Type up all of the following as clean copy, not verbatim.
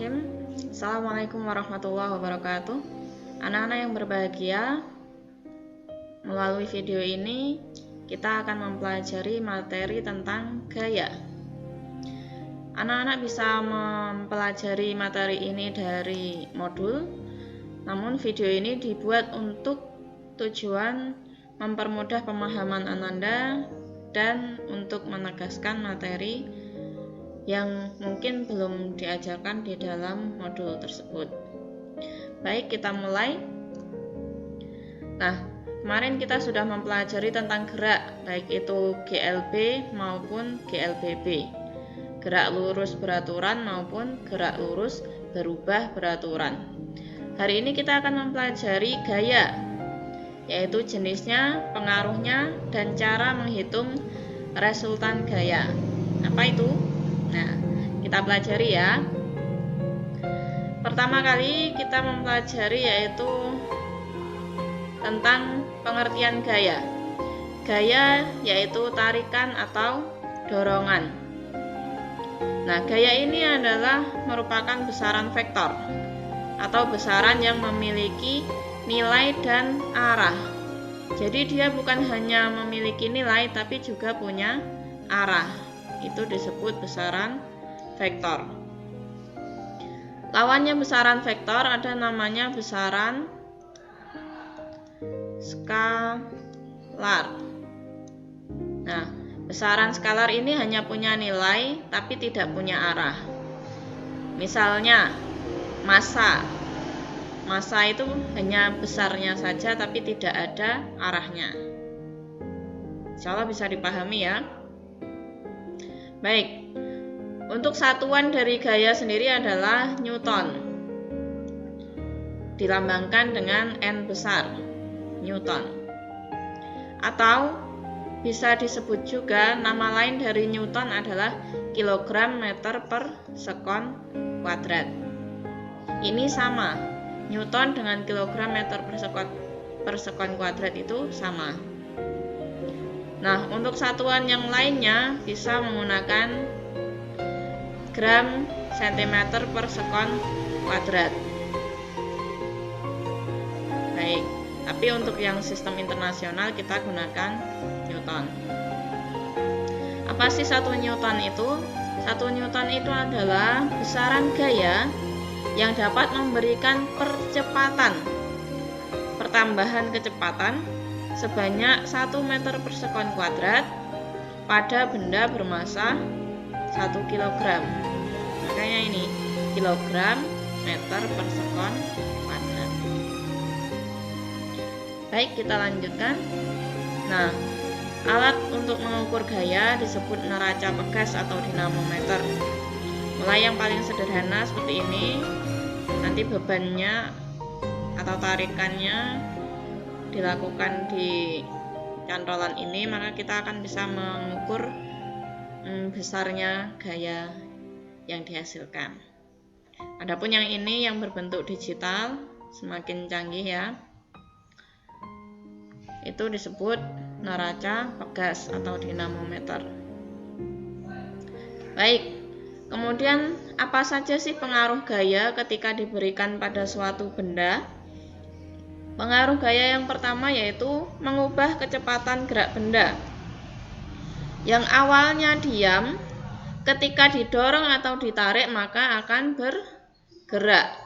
Bismillahirrahmanirrahim. Assalamualaikum warahmatullahi wabarakatuh. Anak-anak yang berbahagia, melalui video ini kita akan mempelajari materi tentang gaya. Anak-anak bisa mempelajari materi ini dari modul, namun video ini dibuat untuk tujuan mempermudah pemahaman Ananda dan untuk menegaskan materi yang mungkin belum diajarkan di dalam modul tersebut. Baik, kita mulai. Nah, kemarin kita sudah mempelajari tentang gerak, baik itu GLB maupun GLBB. Gerak lurus beraturan maupun gerak lurus berubah beraturan. Hari ini kita akan mempelajari gaya, yaitu jenisnya, pengaruhnya, dan cara menghitung resultan gaya. Apa itu? Nah, kita pelajari ya. Pertama kali kita mempelajari yaitu tentang pengertian gaya. Gaya yaitu tarikan atau dorongan. Nah, gaya ini adalah merupakan besaran vektor atau besaran yang memiliki nilai dan arah. Jadi dia bukan hanya memiliki nilai tapi juga punya arah. Itu disebut besaran vektor. Lawannya besaran vektor ada namanya besaran skalar. Nah, besaran skalar ini hanya punya nilai tapi tidak punya arah. Misalnya massa. Massa itu hanya besarnya saja tapi tidak ada arahnya. Insyaallah bisa dipahami ya. Baik, untuk satuan dari gaya sendiri adalah Newton. Dilambangkan dengan N besar, Newton. Atau bisa disebut juga nama lain dari Newton adalah kilogram meter per sekon kuadrat. Ini sama, Newton dengan kilogram meter per sekon kuadrat itu sama. Nah, untuk satuan yang lainnya bisa menggunakan gram sentimeter per sekon kuadrat. Baik, tapi untuk yang sistem internasional kita gunakan Newton. Apa sih 1 Newton itu? 1 Newton itu adalah besaran gaya yang dapat memberikan pertambahan kecepatan sebanyak 1 meter per sekon kuadrat pada benda bermassa 1 kg. Makanya ini kilogram meter per sekon kuadrat. Baik, kita lanjutkan. Nah, alat untuk mengukur gaya disebut neraca pegas atau dinamometer. Mulai yang paling sederhana seperti ini, nanti bebannya atau tarikannya dilakukan di cantolan ini, maka kita akan bisa mengukur besarnya gaya yang dihasilkan. Adapun yang ini yang berbentuk digital, semakin canggih ya, itu disebut neraca pegas atau dinamometer. Baik, kemudian apa saja sih pengaruh gaya ketika diberikan pada suatu benda? Pengaruh gaya yang pertama yaitu mengubah kecepatan gerak benda. Yang awalnya diam, ketika didorong atau ditarik maka akan bergerak.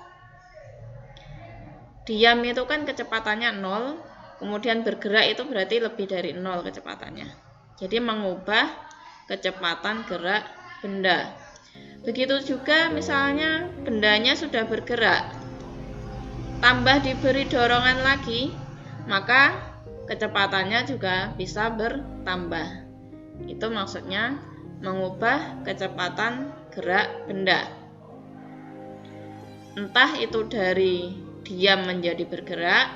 Diam itu kan kecepatannya 0, kemudian bergerak itu berarti lebih dari 0 kecepatannya. Jadi mengubah kecepatan gerak benda. Begitu juga misalnya bendanya sudah bergerak, tambah diberi dorongan lagi, maka kecepatannya juga bisa bertambah. Itu maksudnya mengubah kecepatan gerak benda. Entah itu dari diam menjadi bergerak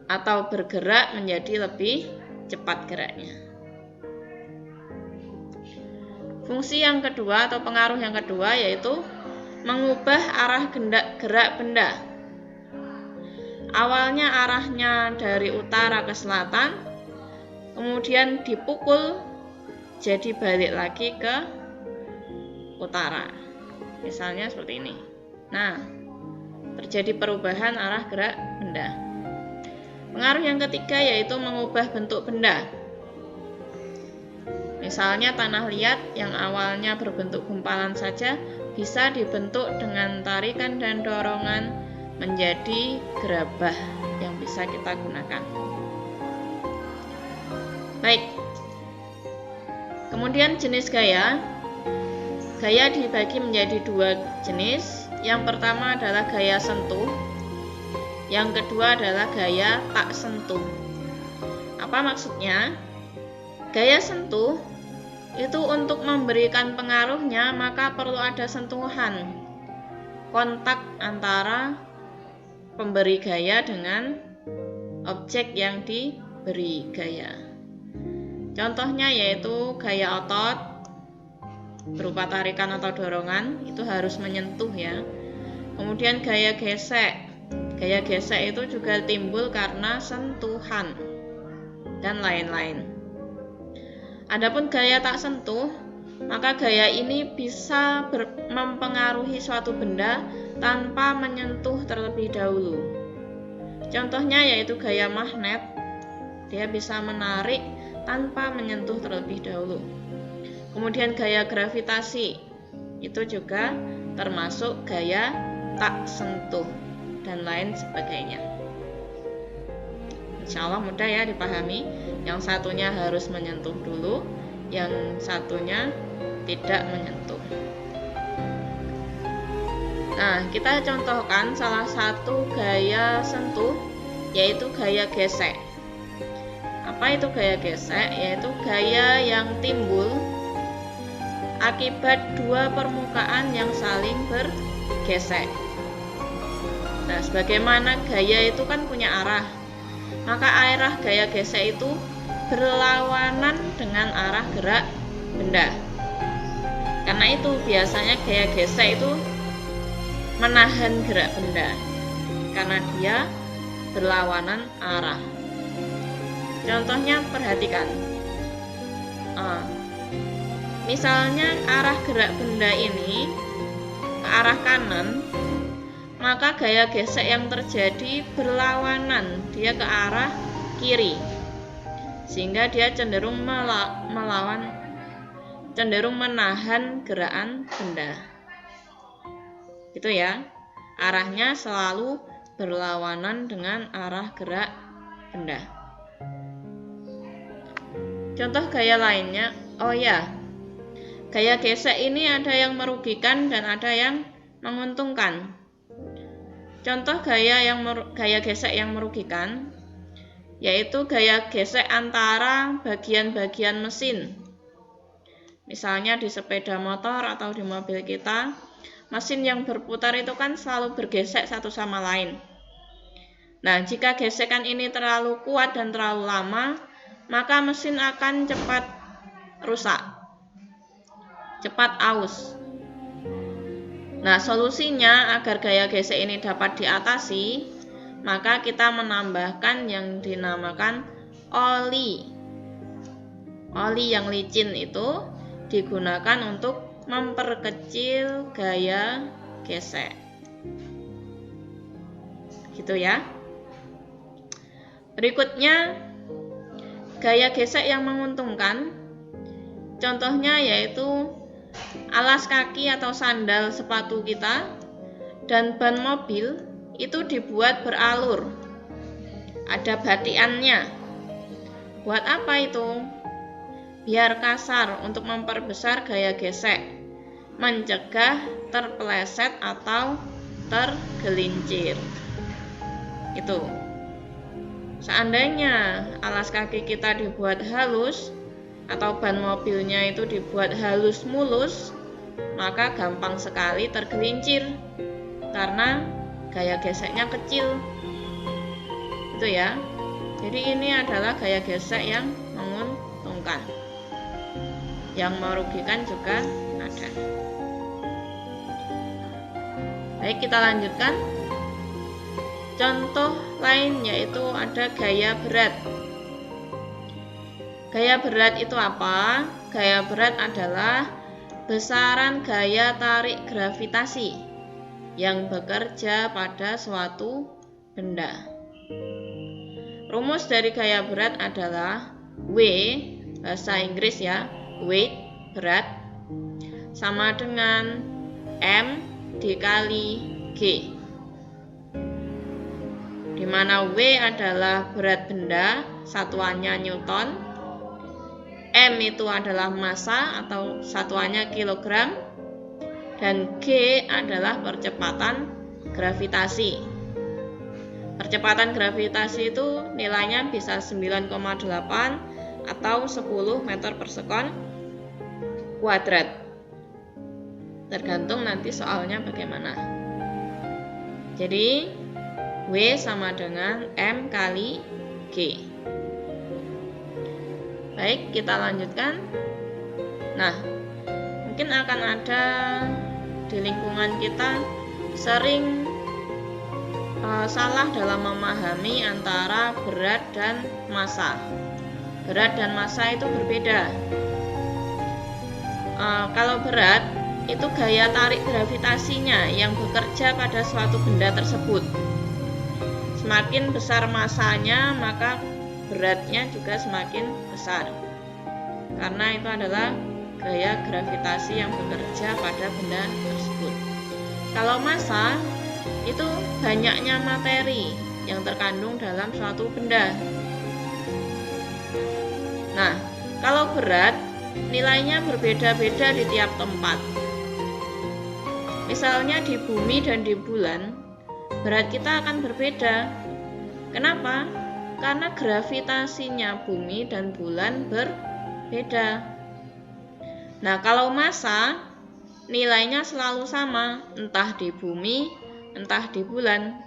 atau bergerak menjadi lebih cepat geraknya. Fungsi yang kedua atau pengaruh yang kedua yaitu mengubah arah gerak benda. Awalnya arahnya dari utara ke selatan, kemudian dipukul jadi balik lagi ke utara. Misalnya seperti ini. Nah, terjadi perubahan arah gerak benda. Pengaruh yang ketiga yaitu mengubah bentuk benda. Misalnya tanah liat yang awalnya berbentuk gumpalan saja bisa dibentuk dengan tarikan dan dorongan menjadi gerabah yang bisa kita gunakan. Baik. Kemudian jenis gaya. Gaya dibagi menjadi dua jenis. Yang pertama adalah gaya sentuh. Yang kedua adalah gaya tak sentuh. Apa maksudnya? Gaya sentuh itu untuk memberikan pengaruhnya maka perlu ada sentuhan, kontak antara pemberi gaya dengan objek yang diberi gaya. Contohnya yaitu gaya otot berupa tarikan atau dorongan, itu harus menyentuh ya. Kemudian gaya gesek. Gaya gesek itu juga timbul karena sentuhan dan lain-lain. Adapun gaya tak sentuh, maka gaya ini bisa mempengaruhi suatu benda tanpa menyentuh terlebih dahulu. Contohnya yaitu gaya magnet, dia bisa menarik tanpa menyentuh terlebih dahulu. Kemudian gaya gravitasi, itu juga termasuk gaya tak sentuh dan lain sebagainya. Insya Allah mudah ya dipahami. Yang satunya harus menyentuh dulu, yang satunya tidak menyentuh. Nah, kita contohkan salah satu gaya sentuh, yaitu gaya gesek. Apa itu gaya gesek? Yaitu gaya yang timbul akibat dua permukaan yang saling bergesek. Nah, sebagaimana gaya itu kan punya arah, maka arah gaya gesek itu berlawanan dengan arah gerak benda. Karena itu biasanya gaya gesek itu menahan gerak benda karena dia berlawanan arah. Contohnya perhatikan. Misalnya arah gerak benda ini ke arah kanan, maka gaya gesek yang terjadi berlawanan, dia ke arah kiri. Sehingga dia cenderung menahan gerakan benda. Gitu ya. Arahnya selalu berlawanan dengan arah gerak benda. Contoh gaya lainnya, gaya gesek ini ada yang merugikan dan ada yang menguntungkan. Contoh gaya gesek yang merugikan yaitu gaya gesek antara bagian-bagian mesin. Misalnya di sepeda motor atau di mobil kita, mesin yang berputar itu kan selalu bergesek satu sama lain. Nah, jika gesekan ini terlalu kuat dan terlalu lama, maka mesin akan cepat rusak, cepat aus. Nah, solusinya agar gaya gesek ini dapat diatasi, maka kita menambahkan yang dinamakan oli. Oli yang licin itu digunakan untuk memperkecil gaya gesek. Gitu ya. Berikutnya, gaya gesek yang menguntungkan. Contohnya yaitu alas kaki atau sandal sepatu kita dan ban mobil itu dibuat beralur. Ada batikannya. Buat apa itu? Biar kasar untuk memperbesar gaya gesek, mencegah terpeleset atau tergelincir. Itu. Seandainya alas kaki kita dibuat halus atau ban mobilnya itu dibuat halus mulus, maka gampang sekali tergelincir karena gaya geseknya kecil. Itu ya. Jadi ini adalah gaya gesek yang menguntungkan. Yang merugikan juga ada. Baik, kita lanjutkan. Contoh lain yaitu ada gaya berat. Gaya berat itu apa? Gaya berat adalah besaran gaya tarik gravitasi yang bekerja pada suatu benda. Rumus dari gaya berat adalah W, bahasa Inggris ya, weight, berat, sama dengan M dikali G, di mana W adalah berat benda, satuannya Newton, M itu adalah massa atau satuannya kilogram, dan G adalah percepatan gravitasi. Percepatan gravitasi itu nilainya bisa 9,8 atau 10 meter per sekon kuadrat. Tergantung nanti soalnya bagaimana. Jadi W sama dengan M kali G. Baik, kita lanjutkan. Nah, mungkin akan ada di lingkungan kita sering salah dalam memahami antara berat dan massa. Berat dan massa itu berbeda. Kalau berat itu gaya tarik gravitasinya yang bekerja pada suatu benda tersebut. Semakin besar massanya, maka beratnya juga semakin besar. Karena itu adalah gaya gravitasi yang bekerja pada benda tersebut. Kalau massa itu banyaknya materi yang terkandung dalam suatu benda. Nah, kalau berat nilainya berbeda-beda di tiap tempat. Misalnya di bumi dan di bulan, berat kita akan berbeda. Kenapa? Karena gravitasinya bumi dan bulan berbeda. Nah, kalau massa nilainya selalu sama, entah di bumi, entah di bulan.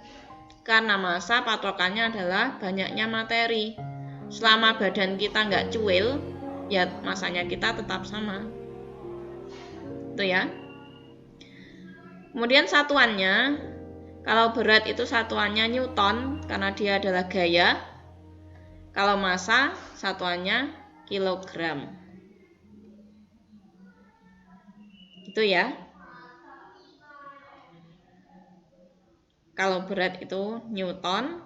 Karena massa patokannya adalah banyaknya materi. Selama badan kita nggak cuil, ya massanya kita tetap sama. Itu ya. Kemudian satuannya, kalau berat itu satuannya Newton karena dia adalah gaya. Kalau massa satuannya kilogram. Itu ya. Kalau berat itu Newton,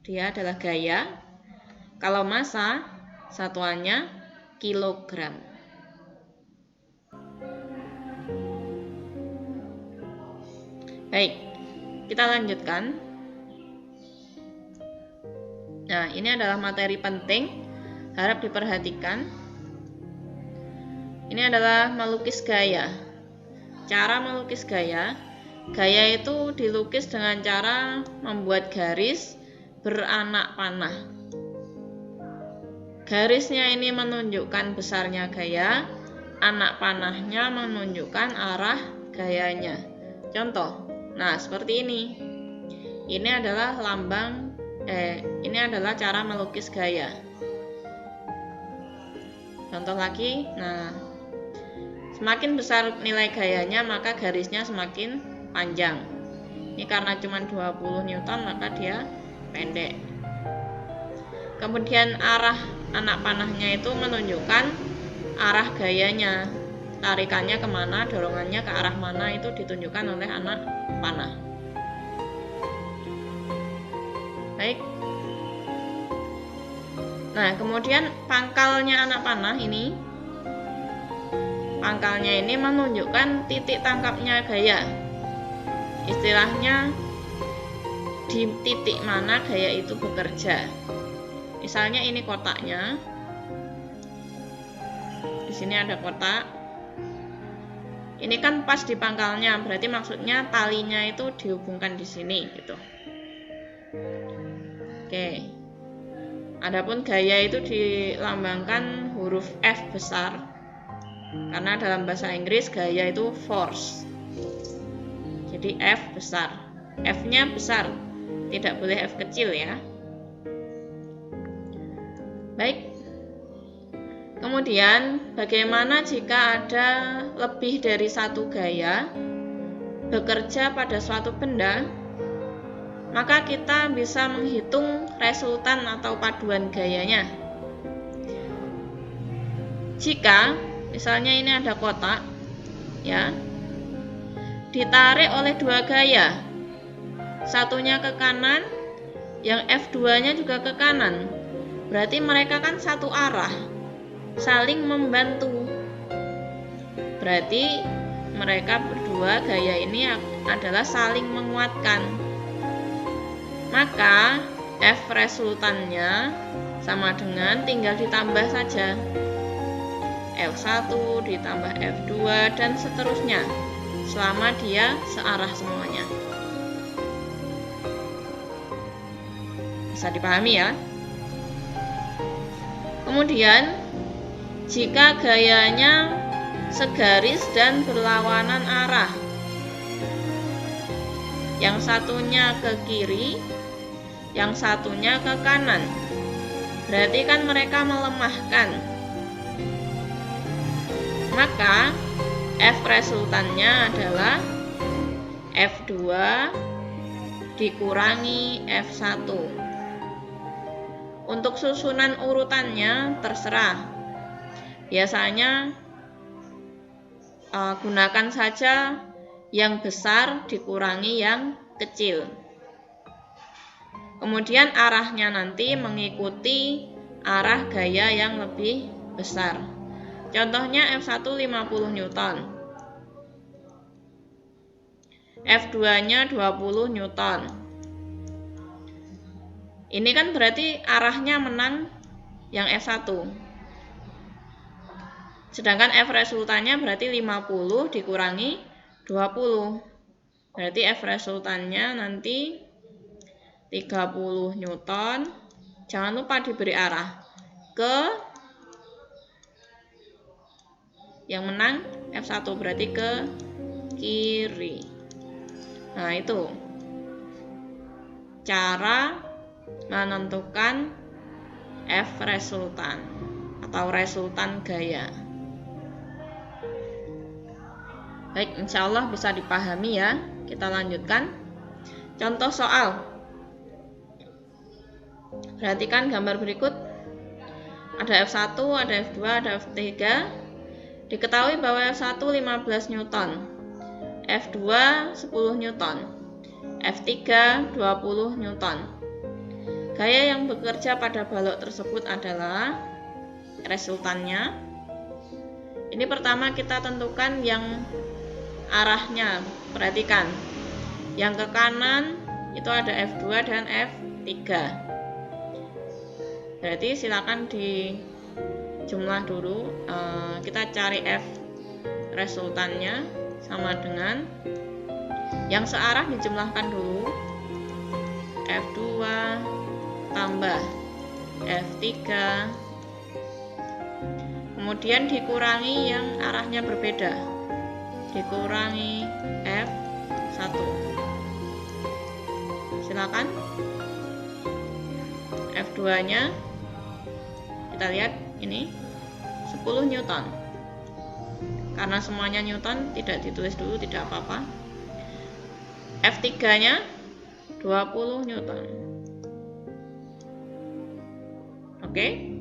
dia adalah gaya. Kalau massa satuannya kilogram. Baik, kita lanjutkan. Nah, ini adalah materi penting, harap diperhatikan. Ini adalah melukis gaya. Cara melukis gaya, gaya itu dilukis dengan cara membuat garis beranak panah. Garisnya ini menunjukkan besarnya gaya, anak panahnya menunjukkan arah gayanya. Contoh, nah seperti ini. Ini adalah ini adalah cara melukis gaya. Contoh lagi, nah semakin besar nilai gayanya maka garisnya semakin panjang. Ini karena cuma 20 Newton maka dia pendek. Kemudian arah anak panahnya itu menunjukkan arah gayanya. Tarikannya kemana, dorongannya ke arah mana itu ditunjukkan oleh anak panah. Baik. Nah, kemudian pangkalnya anak panah ini, pangkalnya ini menunjukkan titik tangkapnya gaya. Istilahnya di titik mana gaya itu bekerja. Misalnya ini kotaknya. Di sini ada kotak. Ini kan pas di pangkalnya, berarti maksudnya talinya itu dihubungkan di sini gitu. Oke. Adapun gaya itu dilambangkan huruf F besar. Karena dalam bahasa Inggris gaya itu force. Jadi F besar. F-nya besar. Tidak boleh F kecil ya. Baik. Kemudian bagaimana jika ada lebih dari satu gaya bekerja pada suatu benda? Maka kita bisa menghitung resultan atau paduan gayanya. Jika Misalnya ini ada kotak, ya, ditarik oleh dua gaya, satunya ke kanan, yang F2-nya juga ke kanan. Berarti mereka kan satu arah, saling membantu. Berarti mereka berdua gaya ini adalah saling menguatkan. Maka F resultannya sama dengan tinggal ditambah saja. F1 ditambah F2 dan seterusnya selama dia searah semuanya. Bisa dipahami ya? Kemudian jika gayanya segaris dan berlawanan arah, yang satunya ke kiri, yang satunya ke kanan, berarti kan mereka melemahkan. Maka F resultannya adalah F2 dikurangi F1. Untuk susunan urutannya terserah. Biasanya gunakan saja yang besar dikurangi yang kecil. Kemudian arahnya nanti mengikuti arah gaya yang lebih besar. Contohnya F1 50 Newton, F2-nya 20 Newton. Ini kan berarti arahnya menang yang F1. Sedangkan F resultannya berarti 50 dikurangi 20. Berarti F resultannya nanti 30 Newton. Jangan lupa diberi arah ke yang menang F1, berarti ke kiri. Nah, itu cara menentukan F resultan atau resultan gaya. Baik, insya Allah bisa dipahami ya. Kita lanjutkan. Contoh soal. Perhatikan gambar berikut. Ada F1, ada F2, ada F3. Diketahui bahwa F1 15 Newton, F2 10 Newton, F3 20 Newton. Gaya yang bekerja pada balok tersebut adalah resultannya. Ini pertama kita tentukan yang arahnya. Perhatikan. Yang ke kanan itu ada F2 dan F3. Berarti silakan dijumlah dulu. Kita cari F resultannya sama dengan yang searah, dijumlahkan dulu. F2 tambah F3, kemudian dikurangi yang arahnya berbeda, dikurangi F1. Silakan. F2-nya kita lihat ini 10 Newton. Karena semuanya Newton, tidak ditulis dulu, tidak apa-apa. F3-nya 20 Newton. Oke.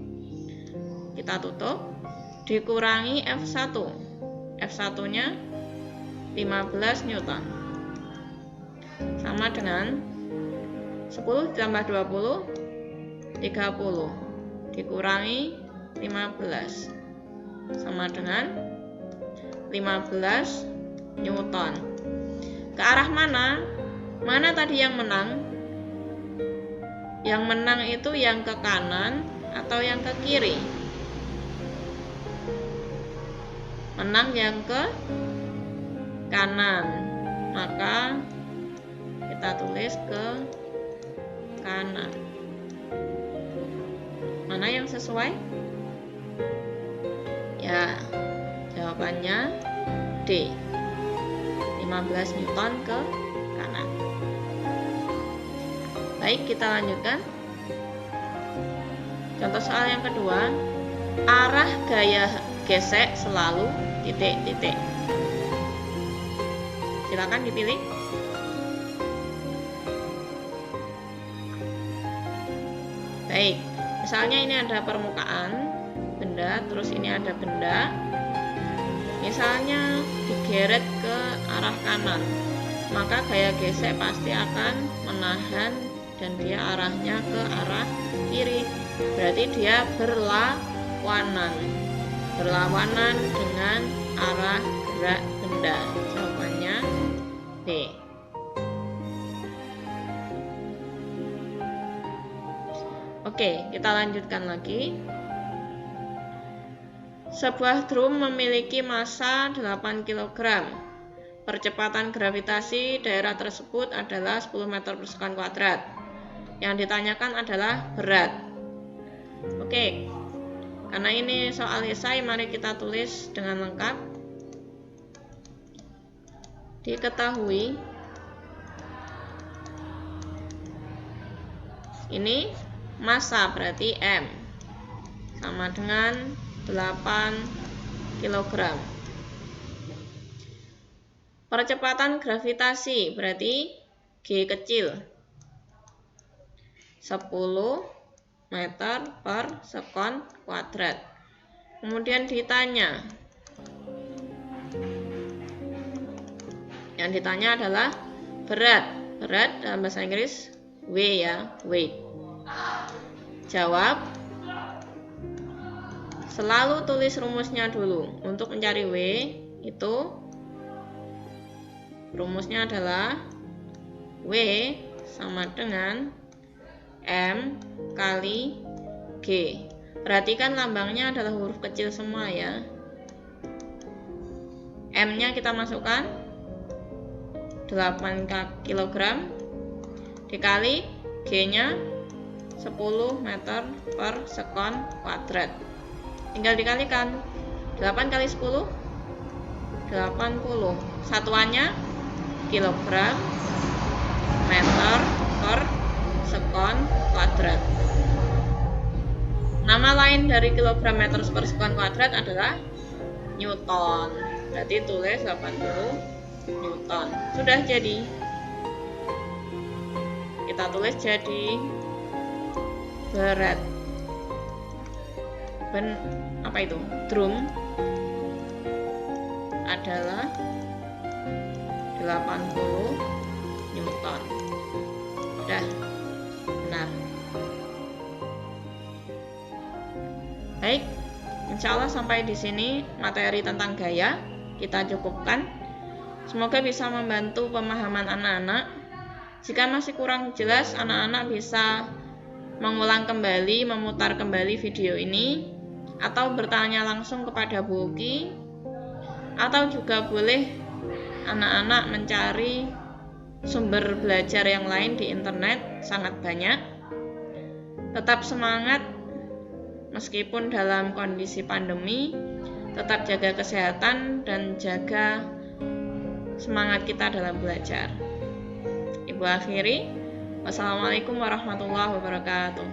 Kita tutup. Dikurangi F1. F1-nya 15 Newton. Sama dengan 10 ditambah 20, 30. Dikurangi 15. Sama dengan 15 Newton. Ke arah mana? Mana tadi yang menang? Yang menang itu yang ke kanan atau yang ke kiri? Menang yang ke kanan. Maka kita tulis ke kanan. Mana yang sesuai? Ya, jawabannya D. 15 Newton ke kanan. Baik, kita lanjutkan. Contoh soal yang kedua. Arah gaya gesek selalu titik-titik. Silakan dipilih. Baik, misalnya ini ada permukaan benda, terus ini ada benda. misalnya digeret ke arah kanan, maka gaya gesek pasti akan menahan dan dia arahnya ke arah kiri. Berarti dia berlawanan dengan arah gerak benda. Jawabannya B. Oke, kita lanjutkan lagi. Sebuah drum memiliki massa 8 kg. Percepatan gravitasi daerah tersebut adalah 10 meter per sekon kuadrat. Yang ditanyakan adalah berat. Oke, karena ini soal esai, mari kita tulis dengan lengkap. Diketahui ini massa, berarti M sama dengan 8 kg. Percepatan gravitasi berarti G kecil 10 meter per sekon kuadrat. Kemudian ditanya, yang ditanya adalah berat dalam bahasa Inggris W ya, weight. Jawab, selalu tulis rumusnya dulu. Untuk mencari W itu rumusnya adalah W sama dengan M kali G. Perhatikan lambangnya adalah huruf kecil semua ya. M-nya kita masukkan 8 kg dikali G-nya 10 meter per sekon kuadrat. Tinggal dikalikan 8 kali 10 80. Satuannya kilogram meter per sekon kuadrat. Nama lain dari kilogram meter per sekon kuadrat adalah Newton. Berarti tulis 80 Newton. Sudah jadi. Kita tulis jadi berat. Apa itu? Drum adalah 80 Newton. Udah benar. Baik, insya Allah sampai di sini materi tentang gaya kita cukupkan. Semoga bisa membantu pemahaman anak-anak. Jika masih kurang jelas, anak-anak bisa mengulang kembali, memutar kembali video ini, atau bertanya langsung kepada Bu Uki, atau juga boleh anak-anak mencari sumber belajar yang lain di internet, sangat banyak. Tetap semangat meskipun dalam kondisi pandemi, tetap jaga kesehatan dan jaga semangat kita dalam belajar. Ibu akhiri, wassalamualaikum warahmatullahi wabarakatuh.